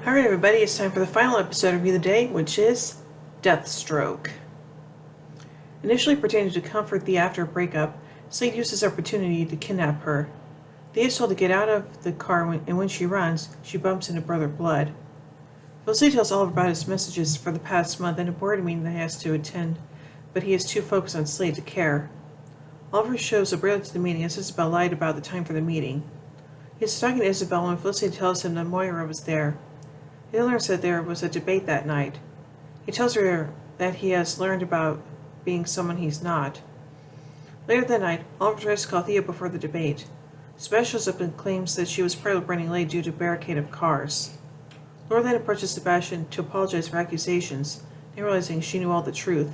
Alright everybody, it's time for the final episode of Review the Day, which is Deathstroke. Initially pretending to comfort Thea after a breakup, Slade uses the opportunity to kidnap her. Thea is told to get out of the car and when she runs, she bumps into Brother Blood. Slade tells Oliver about his messages for the past month and a board meeting that he has to attend, but he is too focused on Slade to care. Oliver shows up early to the meeting as Isabel lied about the time for the meeting. He is talking to Isabel when Felicity tells him that Moira was there. He learns that there was a debate that night. He tells her that he has learned about being someone he's not. Later that night, Oliver tries to call Thea before the debate. Smash shows up and claims that she was part of running late due to a barricade of cars. Laura then approaches Sebastian to apologize for accusations, and realizing she knew all the truth.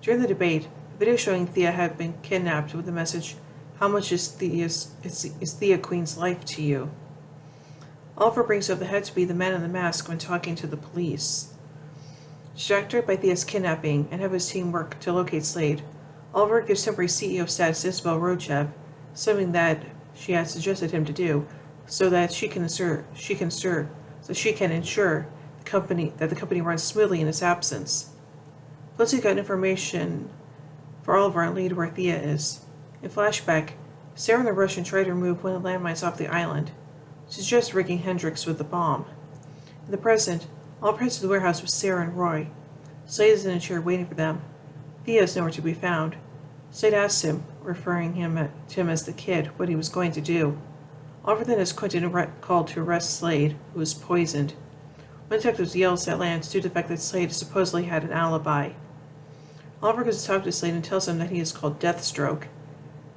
During the debate, a video showing Thea had been kidnapped with the message, "How much is Thea Queen's life to you?" Oliver brings up the had to be the man in the mask when talking to the police. Distracted by Thea's kidnapping and have his team work to locate Slade, Oliver gives temporary CEO status to Isabel Rochev, something that she had suggested him to do, so that she can ensure that the company runs smoothly in his absence. Plus, he got information for Oliver and lead where Thea is. In flashback, Sarah and the Russian tried to remove one of the landmines off the island. She's just rigging Hendricks with the bomb. In the present, Oliver heads to the warehouse with Sarah and Roy. Slade is in a chair waiting for them. Thea is nowhere to be found. Slade asks him, referring to him as the kid, what he was going to do. Oliver then has Quentin called to arrest Slade, who is poisoned. One detective yells at Lance due to the fact that Slade supposedly had an alibi. Oliver goes to talk to Slade and tells him that he is called Deathstroke.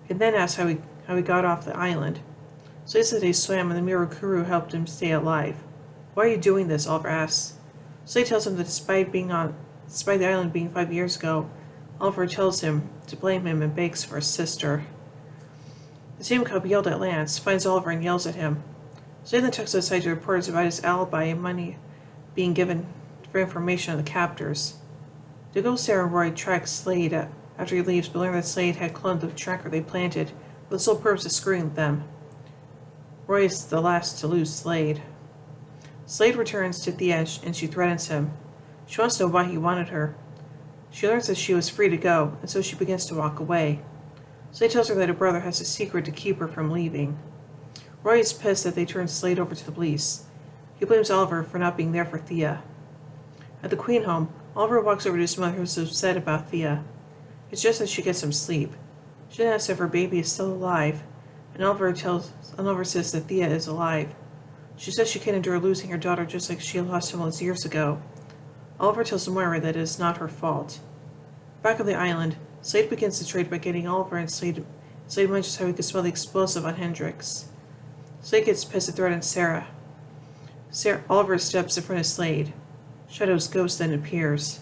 He then asks how he got off the island. Slade says he swam and the Mirakuru helped him stay alive. "Why are you doing this?" Oliver asks. Slade tells him that despite the island being 5 years ago, Oliver tells him to blame him and begs for his sister. The same cop yelled at Lance, finds Oliver and yells at him. Slade then talks outside to reporters about his alibi and money being given for information on the captors. DeGaulle, Sarah, and Roy track Slade after he leaves, but learn that Slade had cloned the tracker they planted with the sole purpose of screwing them. Roy is the last to lose Slade. Slade returns to Thea and she threatens him. She wants to know why he wanted her. She learns that she was free to go, and so she begins to walk away. Slade tells her that her brother has a secret to keep her from leaving. Roy is pissed that they turned Slade over to the police. He blames Oliver for not being there for Thea. At the Queen home, Oliver walks over to his mother, who is upset about Thea. It's just that she gets some sleep. She then asks if her baby is still alive, and Oliver says that Thea is alive. She says she can't endure losing her daughter just like she lost him all those years ago. Oliver tells Moira that it is not her fault. Back on the island, Slade begins the trade by getting Oliver and Slade mentions how he could smell the explosive on Hendricks. Slade gets pissed and threatens Sarah. Oliver steps in front of Slade. Shadow's ghost then appears.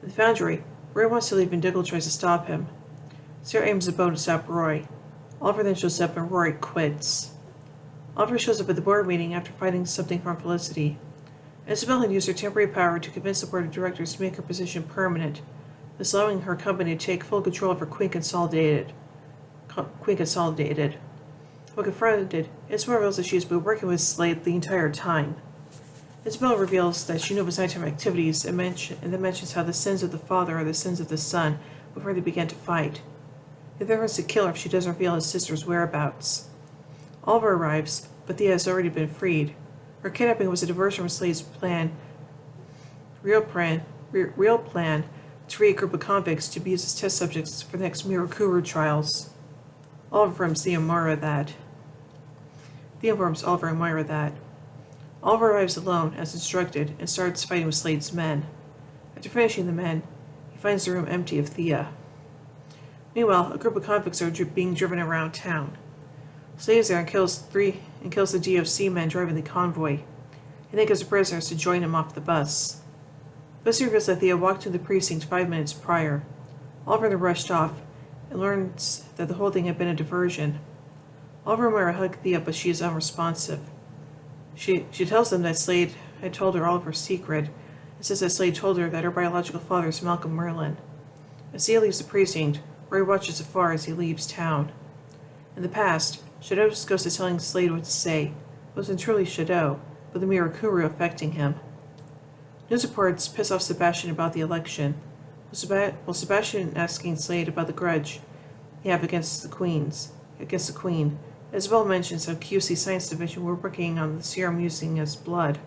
In the foundry, Roy wants to leave and Diggle tries to stop him. Sarah aims a bow to stop Roy. Oliver then shows up and Roy quits. Oliver shows up at the board meeting after finding something from Felicity. Isabel had used her temporary power to convince the board of directors to make her position permanent, thus allowing her company to take full control of her Queen Consolidated. When confronted, Isabel reveals that she has been working with Slade the entire time. Isabel reveals that she knew of his nighttime activities and then mentions how the sins of the father are the sins of the son before they began to fight. He threatens to kill her if she doesn't reveal his sister's whereabouts. Oliver arrives, but Thea has already been freed. Her kidnapping was a diversion from Slade's real plan to free a group of convicts to be used as test subjects for the next Mirakuru trials. Oliver informs Thea and Moira that. Oliver arrives alone, as instructed, and starts fighting with Slade's men. After finishing the men, he finds the room empty of Thea. Meanwhile, a group of convicts are being driven around town. Slade is there and kills the DOC men driving the convoy. He then gives the prisoners to join him off the bus. Felicity reveals that Thea walked to the precinct 5 minutes prior. Oliver then rushed off and learns that the whole thing had been a diversion. Oliver and Moira hug Thea, but she is unresponsive. She tells them that Slade had told her Oliver's secret, and says that Slade told her that her biological father is Malcolm Merlin. As Thea leaves the precinct, Roy watches afar as he leaves town. In the past, Shadow's ghost is telling Slade what to say. It wasn't truly Shadow, but the Mirakuru affecting him. News reports piss off Sebastian about the election. Sebastian asking Slade about the grudge they have against the Queen. Isabel mentions how QC Science Division were working on the serum using as blood.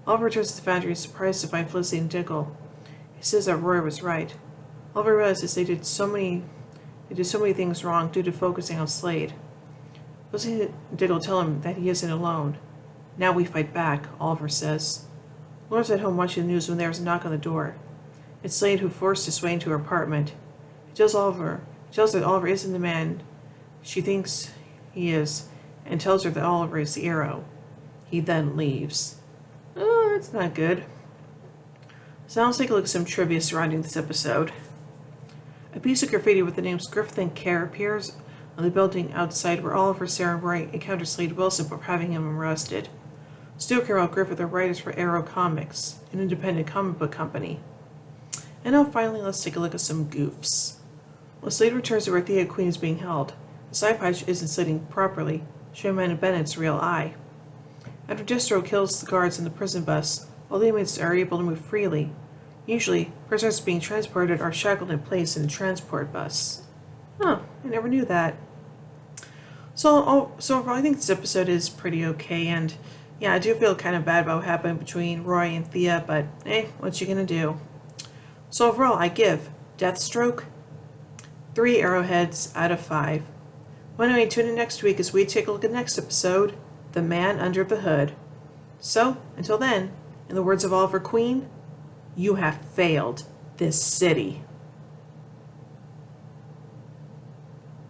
Oliver returns to the foundry, surprised to find Felicity and Diggle. He says that Roy was right. Oliver realizes they did so many things wrong due to focusing on Slade. Felicity and Diggle tell him that he isn't alone. Now we fight back, Oliver says. Laura's at home watching the news when there's a knock on the door. It's Slade who forced his way into her apartment. He tells that Oliver isn't the man she thinks he is, and tells her that Oliver is the arrow. He then leaves. Oh, that's not good. So now let's take a look at some trivia surrounding this episode. A piece of graffiti with the names Griffith and Kerr appears on the building outside where Oliver, Sarah, and Roy encounter Slade Wilson before having him arrested. Stu Carroll and Griffith are writers for Arrow Comics, an independent comic book company. And now finally, let's take a look at some goofs. When Slade returns to where Thea Queen is being held, the side patch isn't sitting properly, showing Amanda Bennett's real eye. After Deathstroke kills the guards in the prison bus, all the inmates are able to move freely. Usually, prisoners being transported are shackled in place in a transport bus. Huh, I never knew that. So overall, I think this episode is pretty okay, and yeah, I do feel kind of bad about what happened between Roy and Thea, but hey, what you gonna do? So overall, I give Deathstroke 3 arrowheads out of 5. Well, anyway, tune in next week as we take a look at the next episode, The Man Under the Hood. So, until then, in the words of Oliver Queen, you have failed this city.